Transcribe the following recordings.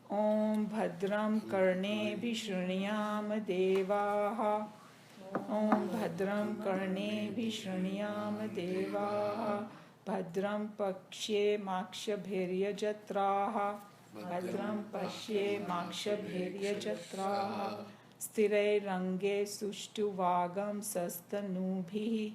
Om Bhadram Karnebi Shruniyam Devaha. Om Bhadram Karnebi Shruniyam Devaha. Bhadram Pakshye Makshabhirya Jatraha. Bhadram Pashye Makshabhirya Jatraha. Sthirai Range Sushtu Vagam Sastanubhi.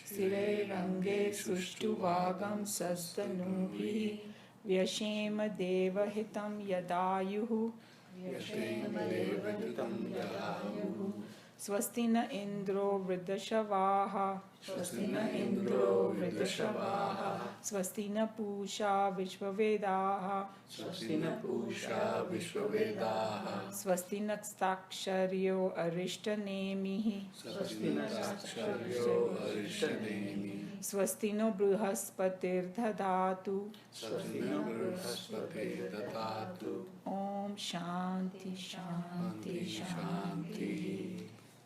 Sthirai Range Sushtu Vagam Sastanubhi. Vyashema Devahitam Yadayuhu. Vyashema Devahitam Yadayuhu. Swastina Indro Vridashavaha. Swastina Indro Vridashavaha. Swastina Pusha Vishvavedaha. Swastina Pusha Vishvavedaha. Swastina Staksharyo Arishtanemihi. Swastina Saksharyo Arishtanemi. Swastino Bruhaspatir Dhadatu. Swastina Brihaspati Dadatu. Om Shanti Shanti Shanti.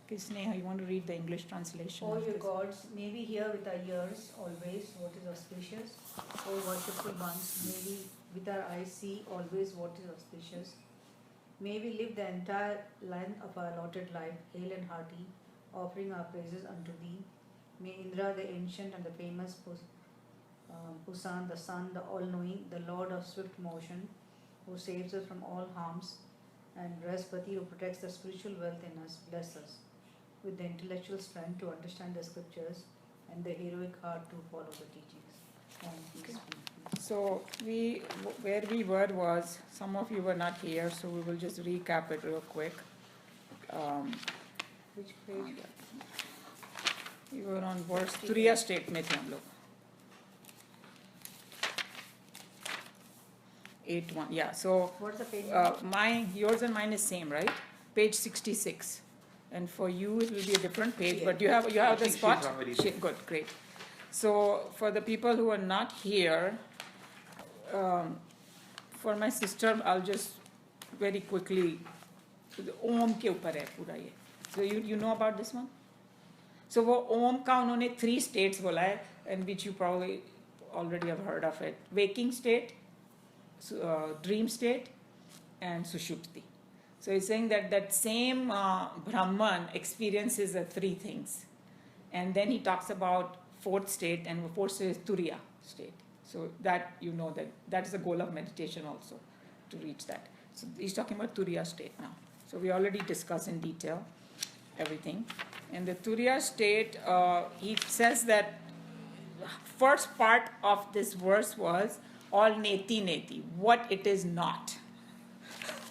Okay, Sneha, you want to read the English translation? O you gods, may we hear with our ears always what is auspicious. O worshipful ones, may we with our eyes see always what is auspicious. May we live the entire length of our allotted life, hale and hearty, offering our praises unto thee. May Indra, the ancient and the famous Pusan, the sun, the all-knowing, the lord of swift motion, who saves us from all harms, and Brihaspati, who protects the spiritual wealth in us, bless us with the intellectual strength to understand the scriptures and the heroic heart to follow the teachings. Okay. So where we were was, some of you were not here, so we will just recap it real quick. Which page? We were on verse Turiya state में थे हम लोग. 8:1. Yeah. So What's the page? yours and mine is same, right? Page 66. And for you it will be a different page, Yeah. but you have the think spot. she's already there. Good, great. So for the people who are not here, for my sister, I'll just very quickly. Om के ऊपर है पूरा ये. So you know about this one? So वो Om का उन्होंने 3 states बोला है, and which you probably already have heard of it. Waking state, dream state, and Sushupti. So he's saying that same Brahman experiences the 3 things. And then he talks about 4th state, and 4th state is Turiya state. So that you know that is the goal of meditation also, to reach that. So he's talking about Turiya state now. So we already discussed in detail everything. And the Turiya state, he says that first part of this verse was all neti neti, what it is not.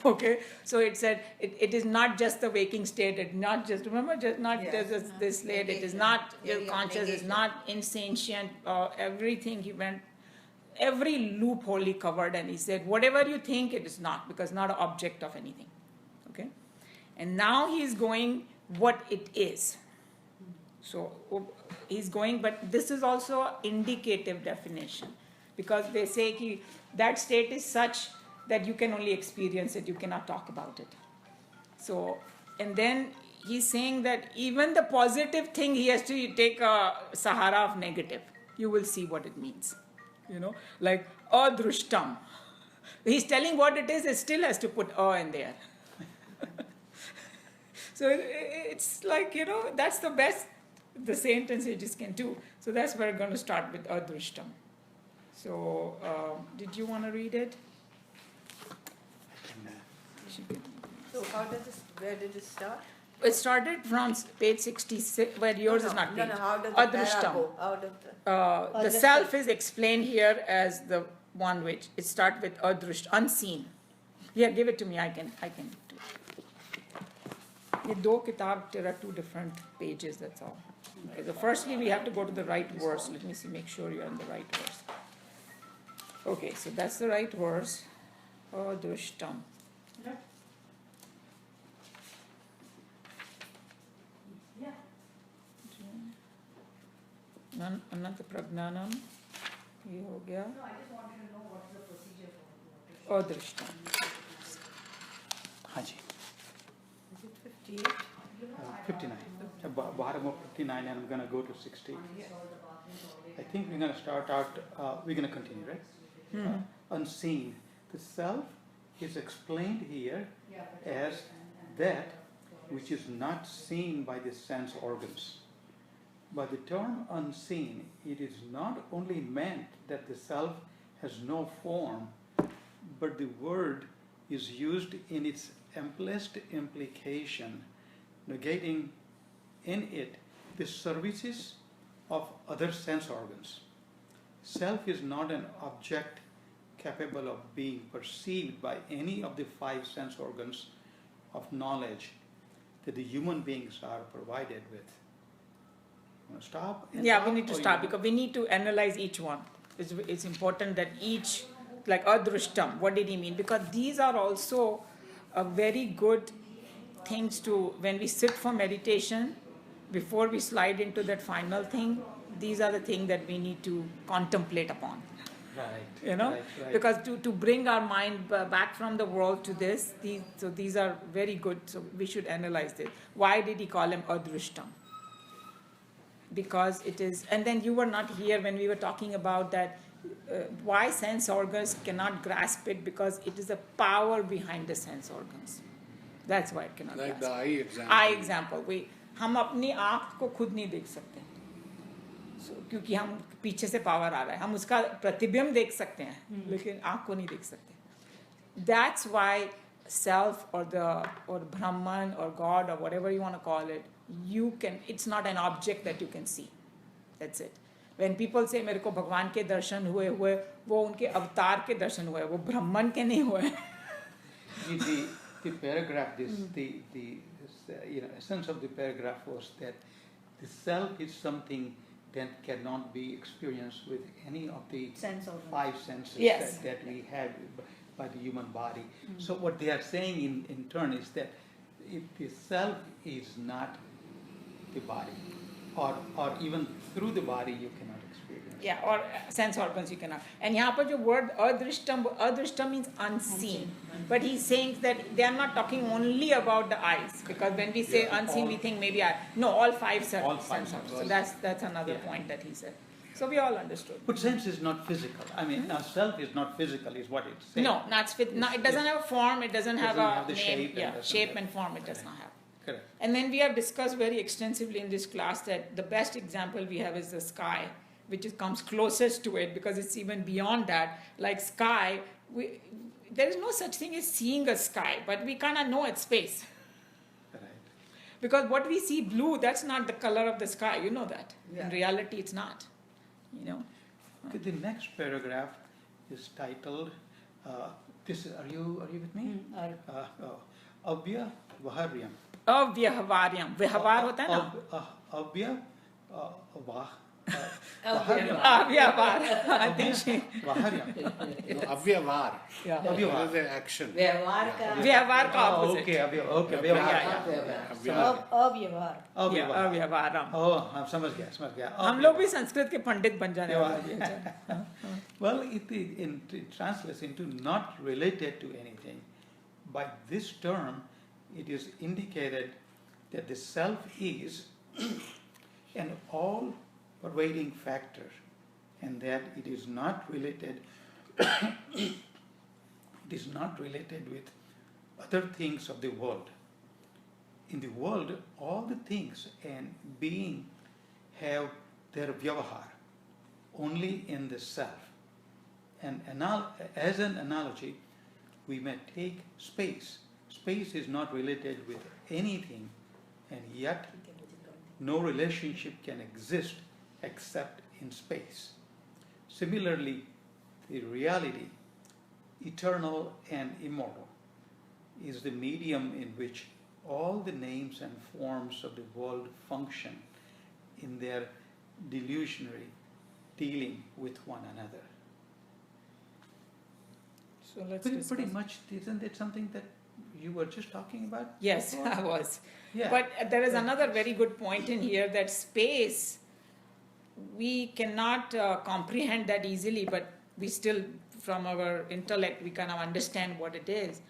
Okay, so it said it is not just the waking state. It not just this state. It is not your conscious. It's not insentient. Everything he went, every loophole he covered, and he said whatever you think it is not, because not an object of anything. Okay, and now he is going what it is. So he's going, but this is also indicative definition, because they say that state is such that you can only experience it, you cannot talk about it. So, and then he's saying that even the positive thing, he has to take a sahara of negative. You will see what it means. Like adrushtam. He's telling what it is, it still has to put in there. So it's like, that's the best the sentence sages can do. So that's where we're going to start with adrushtam. So, did you want to read it? So where did it start? It started from page 66, where yours is not page. No, how does the para go? Out of The self is explained here as the one which, it starts with adrush, unseen. Yeah, give it to me, I can do it. ये 2 किताब, there are 2 different pages, that's all. Okay, so firstly we have to go to the right verse. Let me see, make sure you're in the right verse. Okay, so that's the right verse. Adrushtam. अनंत प्रज्ञानम ये हो गया. No, I just wanted to know what's the procedure for अदृष्टम. हाँ जी. Is it 58? 59. Bottom of 59, and I'm going to go to 60. I think we're going to start out, we're going to continue, right? unseen. The self is explained here as that which is not seen by the sense organs. By the term unseen, it is not only meant that the self has no form, but the word is used in its amplest implication, negating in it the services of other sense organs. Self is not an object capable of being perceived by any of the 5 sense organs of knowledge that the human beings are provided with. Want to stop? and Yeah, we talk, need to or you stop want- because we need to analyze each one. It's important that each, like adrushtam, what did he mean? Because these are also a very good things to, when we sit for meditation, before we slide into that final thing, these are the things that we need to contemplate upon. Right. You know, right. because to bring our mind back from the world to this, these are very good. So we should analyze this. Why did he call him adrushtam? Because it is, and then you were not here when we were talking about that. Why sense organs cannot grasp it? Because it is the power behind the sense organs. That's why it cannot Like grasp. the eye example. I example वही हम अपनी आँख को खुद नहीं देख सकते क्योंकि हम पीछे से पावर आ रहा है हम उसका प्रतिबिंब देख सकते हैं लेकिन आँख को नहीं देख सकते that's why self or Brahman or God or whatever you want to call it, it's not an object that you can see. That's it. When people say मेरे को भगवान के दर्शन हुए वो उनके अवतार के दर्शन हुए वो ब्रह्मन के नहीं हुए The paragraph, the essence of the paragraph was that the self is something that cannot be experienced with any of the Sense organs. 5 senses Yes. that we have by the human body. So what they are saying in turn is that if the self is not the body, or even through the body you cannot experience. Yeah, or sense organs you cannot. And यहाँ पर जो word adrishtam means unseen. But he's saying that they are not talking only about the eyes, because when we say unseen, we think maybe all 5 sense All 5 organs. senses. So that's another point that he said. So we all understood. But sense is not physical. I mean, now self is not physical, is what it's saying. No, not fit. No, it doesn't have a form. It doesn't have Doesn't a have the name. shape and Yeah, doesn't shape have- and form. It does not have. Correct. And then we have discussed very extensively in this class that the best example we have is the sky, which comes closest to it because it's even beyond that. Like sky, there is no such thing as seeing a sky, but we kind of know it's space. Right. Because what we see blue, that's not the color of the sky. You know that. In Yeah. reality, it's not. You know. Okay, the next paragraph is titled, are you with me? Avya Vaharyam. अव्यवहार्यम व्यवहार होता है ना Avya अव्यवहार I think she Vaharyam. No, Avyavar. yeah That is the action. व्यवहार का व्यवहार का Oh, opposite okay, Avya, Yeah, Avyar. अव्यवहार yeah, अव्यवहारम Oh, I'm समझ गया. हम लोग भी संस्कृत के पंडित बन जाने वाले हैं Well, it translates into not related to anything. By this term, it is indicated that the self is an all-pervading factor, and that it is not related. It is not related with other things of the world. In the world, all the things and being have their vyavahar only in the self. And as an analogy, we may take space. Space is not related with anything, and yet no relationship can exist except in space. Similarly, the reality, eternal and immortal, is the medium in which all the names and forms of the world function in their delusionary dealing with one another. So let's Pretty discuss. much, isn't it something that you were just talking about? Yes, before? I was. Yeah. But there is another very good point in here that space, we cannot comprehend that easily, but we still, from our intellect, we kind of understand what it is.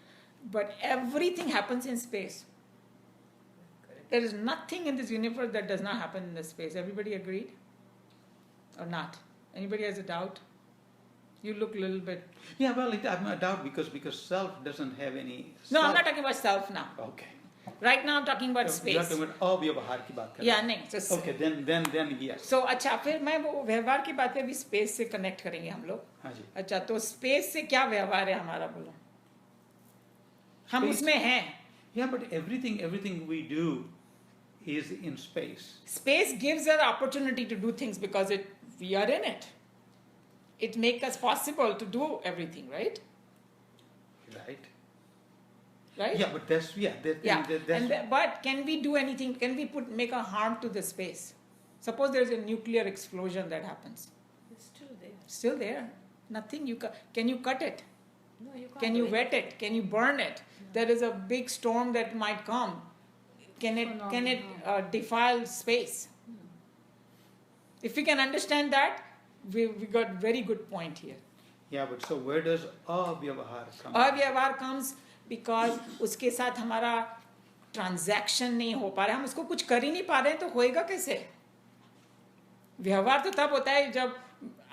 But everything happens in space. There is nothing in this universe that does not happen in the space. Everybody agreed? Or not? Anybody has a doubt? You look a little bit. Yeah, well, I'm a doubt because self doesn't have any. No, I'm self. not talking about self now. Okay. Right now I'm talking about You are space. talking about अव्यवहार की बात कर रहे Yeah, हैं. नहीं. So, Okay, then yes. so अच्छा फिर मैं वो व्यवहार की बात पे भी स्पेस से कनेक्ट करेंगे हम लोग. हाँ जी. अच्छा तो स्पेस से क्या व्यवहार है हमारा बोलो? हम Space- उसमें हैं. Yeah, but everything we do is in space. Space gives us opportunity to do things because we are in it. It makes us possible to do everything, right? Right? Right? Yeah, but that's But can we do anything? Can we make a harm to the space? Suppose there's a nuclear explosion that happens. It's still there. Still there. Nothing. Can you cut it? No, you can't. Can you do wet it? Can you burn it? There is a big storm that might come. Can it defile space? If we can understand that, we got very good point here. Yeah, but so where does अव्यवहार come? अव्यवहार comes because उसके साथ हमारा transaction नहीं हो पा रहा है, हम उसको कुछ कर ही नहीं पा रहे हैं, तो होएगा कैसे? व्यवहार तो तब होता है जब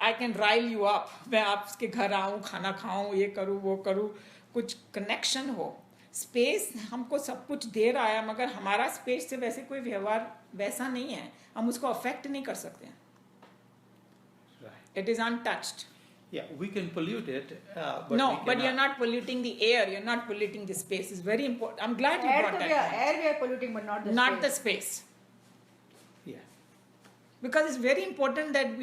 I can Rahul you up, मैं आपके घर आऊँ, खाना खाऊं, ये करूँ वो करूँ, कुछ कनेक्शन हो. स्पेस हमको सब कुछ दे रहा है, मगर हमारा स्पेस से वैसे कोई व्यवहार वैसा नहीं है, हम उसको अफेक्ट नहीं कर सकते हैं. Right. It is untouched. Yeah, we can pollute it, but No, we but you're cannot. not polluting the air, you're not polluting the space. It's very important. I'm glad you brought that point. Air we are polluting, but not the Not the space. space. Yeah. Because it's very important that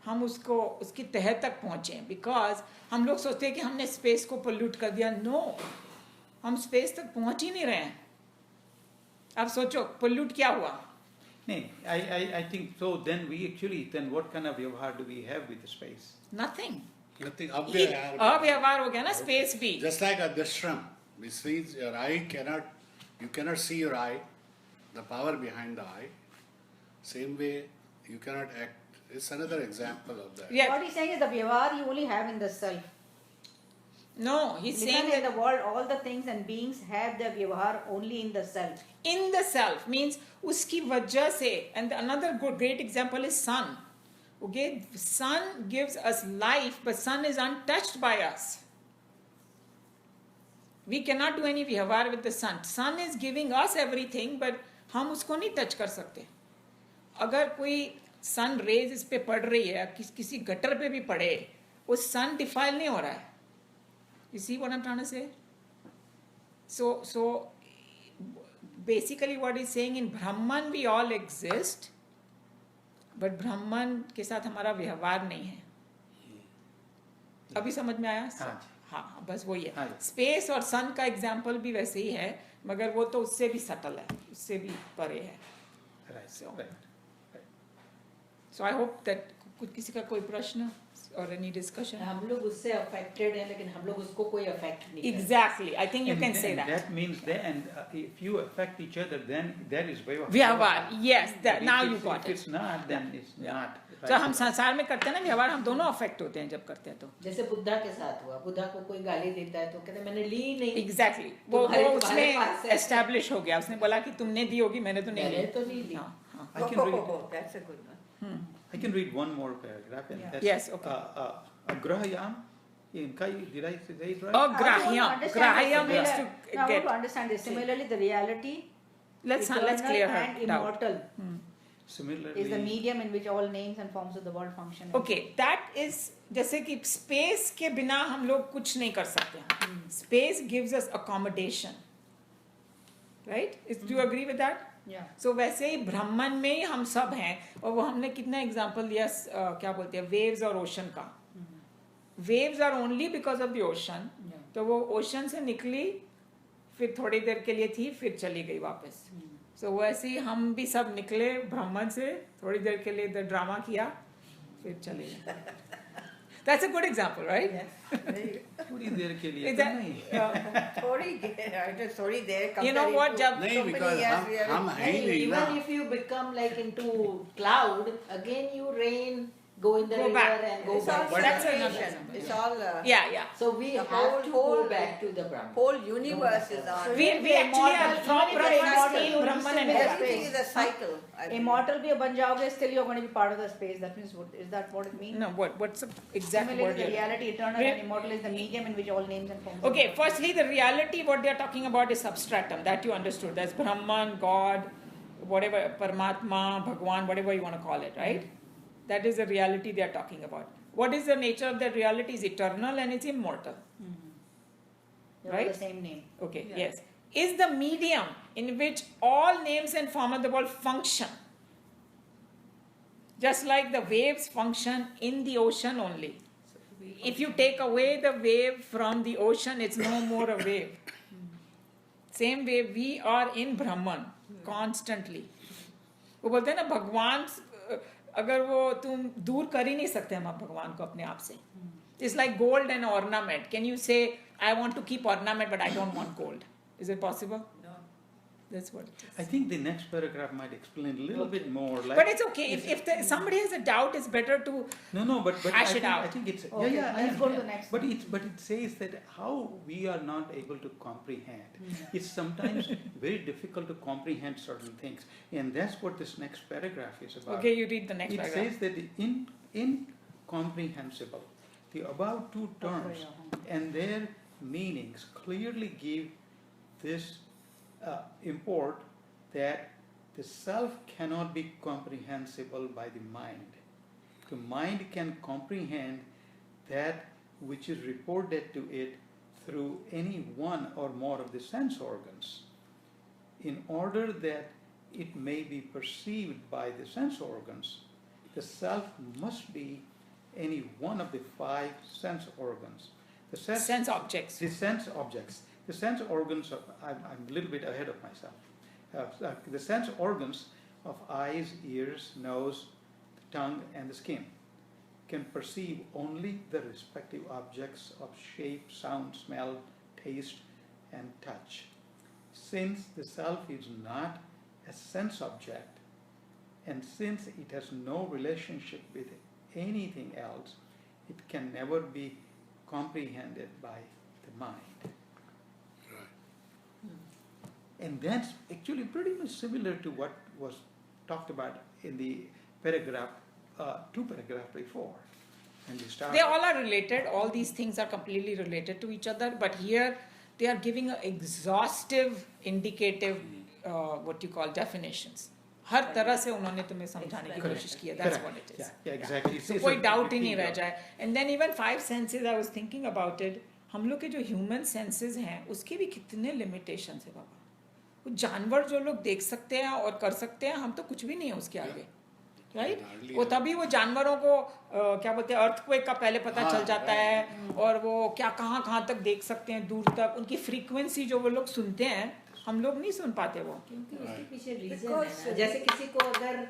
हम उसको उसकी तह तक पहुँचे. Because हम लोग सोचते हैं कि हमने स्पेस को पोल्यूट कर दिया. No, हम स्पेस तक पहुँच ही नहीं रहे हैं. अब सोचो पोल्यूट क्या हुआ? Nee, I think so. Then what kind of व्यवहार do we have with the space? Nothing. Nothing. अव्यवहार हो गया ना स्पेस भी. Just like a dishram, which means your eye you cannot see your eye, the power behind the eye. Same way, you cannot act. It's another example of that. Yeah. What he's saying is the vyavahar you only have in the self. No, he's saying Listen, in that the world, all the things and beings have the vyavahar only in the self. in the self means उसकी वजह से. And another great example is sun. Okay, sun gives us life, but sun is untouched by us. We cannot do any व्यवहार with the sun. Sun is giving us everything, but हम उसको नहीं touch कर सकते. अगर कोई sun rays इस पे पड़ रही है, किसी गटर पे भी पड़े, वो सन डिफाइल नहीं हो रहा है. You see what I'm trying to say? So basically what he's saying, in Brahman we all exist, but Brahman के साथ हमारा व्यवहार नहीं है. अभी समझ में आया? हाँ जी. हाँ, बस वही हाँ है. जी. स्पेस और सन का एग्जाम्पल भी वैसे ही है, मगर वो तो उससे भी सटल है, उससे भी परे है. Right. So- Right. So I hope that किसी का कोई प्रश्न or any discussion? हम लोग उससे अफेक्टेड हैं, लेकिन हम लोग उसको कोई अफेक्ट नहीं करते. Exactly, I think you can say And that. that means if you affect each other, then that is व्यवहार. व्यवहार, yes, But that, if now it's- you got If it. it's not, then it's not. तो हम संसार में करते हैं ना व्यवहार, हम दोनों अफेक्ट होते हैं जब करते हैं तो. जैसे बुद्धा के साथ हुआ, बुद्धा को कोई गाली देता है तो कहते हैं, मैंने ली नहीं. Exactly, वो तुम्हारे उसमें पास है. एस्टैब्लिश हो गया, उसने बोला कि तुमने दी होगी, मैंने तो नहीं मैंने ली. तो नहीं ली. हाँ, हाँ. I can read. Oh, that's a good one. I can read one more paragraph, and Yeah. that's Yes, okay. Agrahyam. Did I say it right? Oh, I want to Grahyam. understand Grahyam this means similar- to Now I want get. to understand this. Similarly, the reality, Let's eternal clear her and doubt. immortal Similarly. is the medium in which all names and forms of the world function. Okay, that is जैसे कि space के बिना हम लोग कुछ नहीं कर सकते. Space gives us accommodation, right? Do you agree with that? Yeah. So वैसे ही ब्रह्मन में ही हम सब हैं, और वो हमने कितना एग्जाम्पल दिया, क्या बोलते हैं, वेव्स और ओशन का. Waves are only because of the ocean. Yeah. तो वो ओशन से निकली, फिर थोड़ी देर के लिए थी, फिर चली गई वापस. सो वैसे ही हम भी सब निकले ब्रह्मन से, थोड़ी देर के लिए इधर ड्रामा किया, फिर चले गए. That's a good example, right? थोड़ी देर के लिए Is तो that, नहीं. Sorry there. you know what, जब नहीं, so many because years we हम are- है ही नहीं Even ना. if you become like into cloud, again you rain go in the Go river back. and go It's all back. That's creation. another- It's all, Yeah, yeah. So we The have to whole- go back to the Brahman. whole universe is on. We actually are from Brahman, in Brahman and back. Everything is a cycle. I believe. Immortal भी बन जाओगे, still you're going to be part of the space. That means, is that what it means? No, what's the exact Similarly, word the here? reality, eternal Re- and immortal is the medium in which all names and forms. Okay, firstly, the reality, what they are talking about is substratum, that you understood. That's Brahman, God, whatever, Paramatma, Bhagwan, whatever you want to call it, right? That is the reality they are talking about. What is the nature of that reality? Is eternal and it's immortal. They're all right? the same name. Okay, Yeah. yes. Is the medium in which all names and form of the world function. Just like the waves function in the ocean only. If you take away the wave from the ocean, it's no more a wave. Same way we are in Brahman constantly. वो बोलते हैं ना भगवान अगर वो तुम दूर कर ही नहीं सकते हम भगवान को अपने आप से. It's like gold and ornament. Can you say I want to keep ornament but I don't want gold? Is it possible? No. That's what it is. I think the next paragraph might explain a little bit more. Like, But it's okay. If somebody has a doubt, it's better to no, but hash it I out. think it's Okay, yeah, let's I go to the understand. next But one. it says that how we are not able to comprehend. It's sometimes very difficult to comprehend certain things, and that's what this next paragraph is about. Okay, you read the next It paragraph. says that the incomprehensible, the above two terms and their meanings clearly give this import that the self cannot be comprehensible by the mind. The mind can comprehend that which is reported to it through any one or more of the sense organs. In order that it may be perceived by the sense organs, the self must be any one of the five sense organs. The Sense objects. the sense objects. The sense organs of, I'm a little bit ahead of myself. The sense organs of eyes, ears, nose, tongue, and the skin can perceive only the respective objects of shape, sound, smell, taste, and touch. Since the self is not a sense object, and since it has no relationship with anything else, it can never be comprehended by the mind. And that's actually pretty much similar to what was talked about in the paragraph, two paragraphs before. And we started. They all are related. All these things are completely related to each other. But here they are giving an exhaustive, indicative, what you call definitions. हर तरह से उन्होंने तुम्हें समझाने की कोशिश की है. That's what it is. Yeah, exactly. So कोई doubt ही नहीं रह जाए. And then even five senses, I was thinking about it. हम लोग के जो human senses हैं, उसके भी कितने limitations है बाबा. वो जानवर जो लोग देख सकते हैं और कर सकते हैं, हम तो कुछ भी नहीं है उसके आगे. राइट वो तभी वो जानवरों को क्या बोलते हैं अर्थक्वेक का पहले पता चल जाता है और वो क्या कहाँ तक देख सकते हैं दूर तक उनकी फ्रीक्वेंसी जो वो लोग सुनते हैं हम लोग नहीं सुन पाते वो क्योंकि उसके पीछे रीजन Because- है ना. जैसे किसी को अगर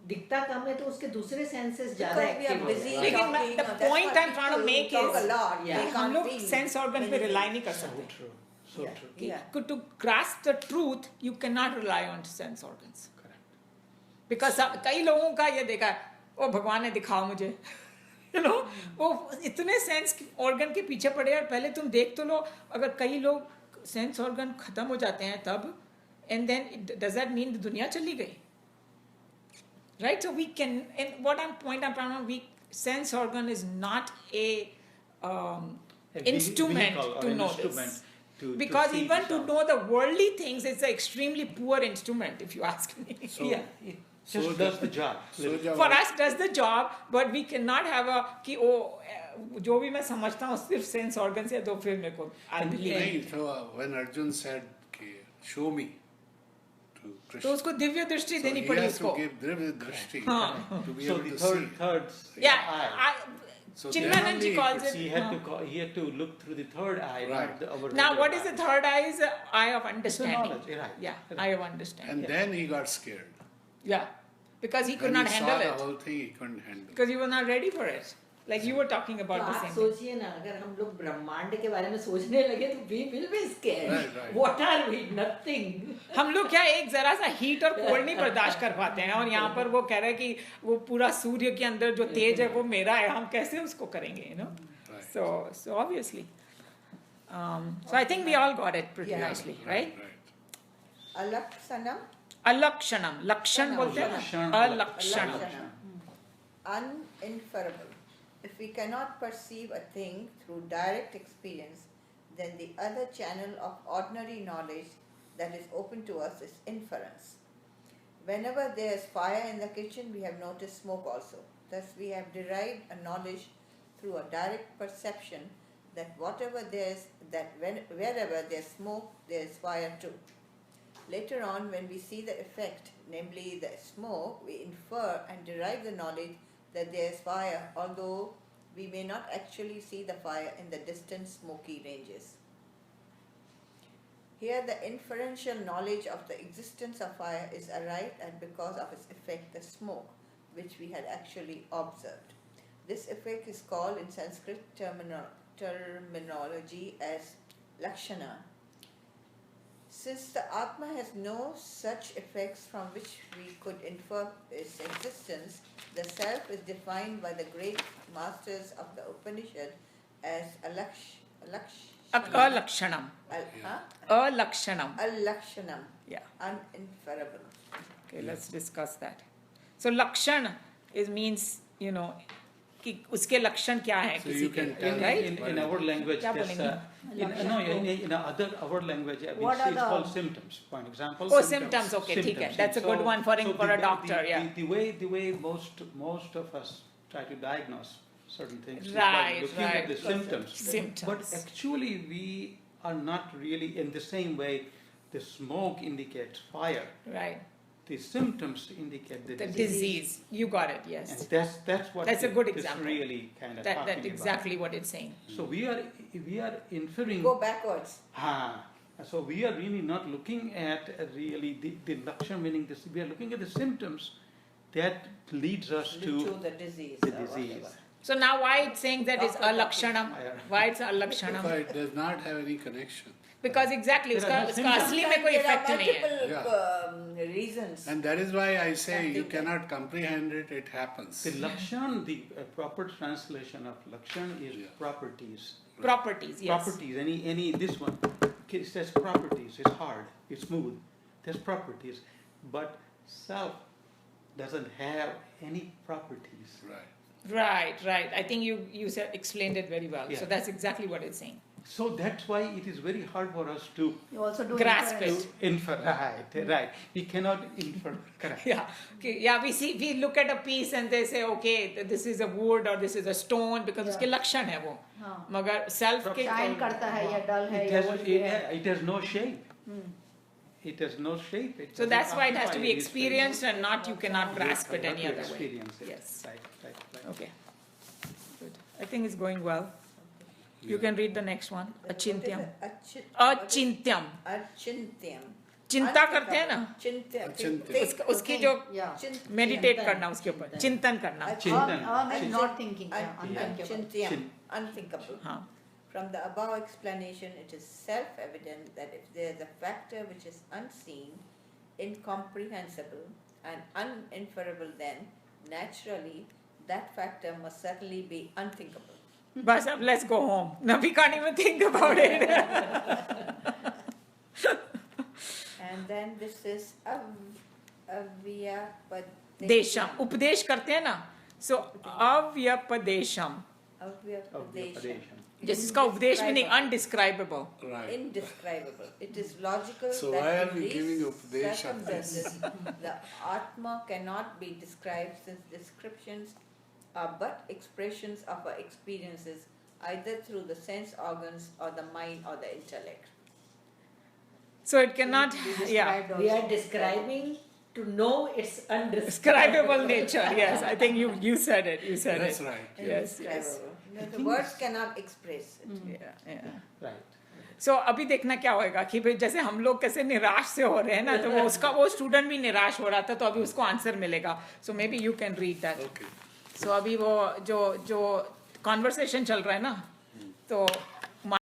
दिखता कम है तो उसके दूसरे सेंसेस ज्यादा Because we are एक्टिव होते busy हैं. लेकिन talking, the that's point why I'm trying to people make talk is- a lot. Yeah. They हम can't लोग think सेंस ऑर्गन पे anything. रिलाई नहीं कर So सकते true. So Yeah. true. Yeah. to grasp the truth you cannot rely on sense organs Correct. because कई लोगों का ये देखा है ओ भगवान ने दिखाओ मुझे you know वो इतने सेंस ऑर्गन के पीछे पड़े और पहले तुम देख तो लो अगर कई लोग सेंस ऑर्गन खत्म हो जाते हैं तब and then does that mean दुनिया चली गई right so we can and what I'm trying to we sense organ is not a A instrument vehicle or to an know instrument this to because see even this to out. know the worldly things it's an extremely poor instrument if you ask me So- Yeah, it just So does the job. So for us does the job but we cannot have a कि ओ जो भी मैं समझता हूँ सिर्फ sense organ से तो फिर मेरे को I believe नहीं, so when Arjun said कि show me to तो Krishna, उसको दिव्य दृष्टि so देनी he पड़ी has to उसको give Divya Drishti हाँ. to be So able the to see. third yeah eye. So Chinmayanand then ji only calls he it So he had to look through the third eye, Right. not the our now regular what is the eye. third eye is eye of So understanding knowledge, right. yeah Right. eye of understanding And then he got scared. yeah because he could When not he handle saw it the whole thing, he couldn't handle. because he was not ready for it Like you were talking तो about the आप same thing. सोचिए ना, अगर हम लोग ब्रह्मांड के बारे में सोचने लगे तो we will be scared. Right, right. What are we? Nothing. हम लोग क्या एक जरा सा हीट और कोल्ड नहीं बर्दाश्त कर पाते हैं, और यहाँ पर वो कह रहे हैं कि वो पूरा सूर्य के अंदर जो तेज है वो मेरा है, हम कैसे उसको करेंगे, you know? Right. So obviously, so I think we all got it pretty Yeah. nicely, right? Alaksanam, अलक्षणम, लक्षण बोलते हैं ना, अलक्षणम. Alakshanam. Uninferable. If we cannot perceive a thing through direct experience, then the other channel of ordinary knowledge that is open to us is inference. Whenever there is fire in the kitchen, we have noticed smoke also. Thus, we have derived a knowledge through a direct perception that wherever there is smoke, there is fire too. Later on, when we see the effect, namely the smoke, we infer and derive the knowledge that there is fire, although we may not actually see the fire in the distant smoky ranges. Here, the inferential knowledge of the existence of fire is arrived at because of its effect, the smoke, which we had actually observed. This effect is called in Sanskrit terminology as lakshana. Since the Atma has no such effects from which we could infer its existence, the self is defined by the great masters of the Upanishad as अलक्षणम, अलक्षणम. Al-Lakshanam, Yeah. uninferable. Okay, let's discuss that. So lakshan means, you know, कि उसके लक्षण क्या है So किसी you के, can tell right? In our language, क्या this, बोलेंगे? in other our language, we What say are it's the- called symptoms. For example, Oh, symptoms, okay, ठीक है. symptoms. That's a good one for a the- doctor, the- yeah. The way most of us try to diagnose certain things is Right, by looking right. at the symptoms. Symptoms. But actually, we are not really in the same way. The smoke indicates fire. Right. The symptoms indicate the The disease. disease. You got it, yes. And that's what That's a good it is example. really kind of That's talking exactly what it's saying. about. So we are inferring. Go backwards. So we are really not looking at really the lakshan, meaning this. We are looking at the symptoms that leads us To the disease. the or disease. whatever. So now why it's saying that it's alakshanam? Why it's alakshanam? Because it does not have any connection. Because exactly, There are no उसका असली में कोई There are effect नहीं है. multiple reasons. And that is why I say you Something cannot comprehend it, it happens. The lakshan, the proper translation of lakshan is Yeah. properties. Properties, yes. Properties. Any this one. Okay, it says properties. It's hard. It's smooth. There's properties, but self doesn't have any properties. Right. Right. I think you said explained it very well. So Yeah. that's exactly what it's saying. So that's why it is very hard for us to You also do Grasp inference. it. infer. Right. We cannot infer. Correct. Yeah. Okay. Yeah. We look at a piece and they say, okay, this is a wood or this is a stone because Yeah. उसके लक्षण है वो. हाँ. मगर self के Shine करता है या dull है It या has, wood है. it has no shape. It has no shape. It So doesn't that's why it has to occupy be any space. experienced and not you cannot grasp it You any have to other way. experience it. Yes. Right. Okay. Good. I think it's going well. You can read the next one. Achintyam. Achintyam. Achintyam. चिंता करते हैं ना? Chintyam. Achintya. उसकी जो Yeah. Meditate करना उसके ऊपर, चिंतन करना. Chintan. means not thinking. Yeah, unthinkable. Achintyam. Unthinkable. हाँ. From the above explanation, it is self-evident that if there is a factor which is unseen, incomprehensible, and uninferable, then naturally that factor must certainly be unthinkable. बस अब let's go home. Now we can't even think about it. And then this is Desam, उपदेश करते हैं ना? So अव्यपदेशम. Avyapadesham. जिसका उपदेश meaning undescribable. Right. Indescribable. It is logical So that why are in we these giving upadesh of this? circumstances the Atma cannot be described, since descriptions are but expressions of our experiences either through the sense organs or the mind or the intellect. So it cannot, yeah, Described We also. are describing to know its undescribable. describable nature. Yes, I think you said it. You said That's it. right. Yes, yes. Indescribable. The words cannot express it. Yeah, yeah. Right. So अभी देखना क्या होएगा कि भाई जैसे हम लोग कैसे निराश से हो रहे हैं ना, तो वो स्टूडेंट भी निराश हो रहा था, तो अभी उसको आंसर मिलेगा. So maybe you can read that. Okay. So अभी वो जो कॉन्वर्सेशन चल रहा है ना, तो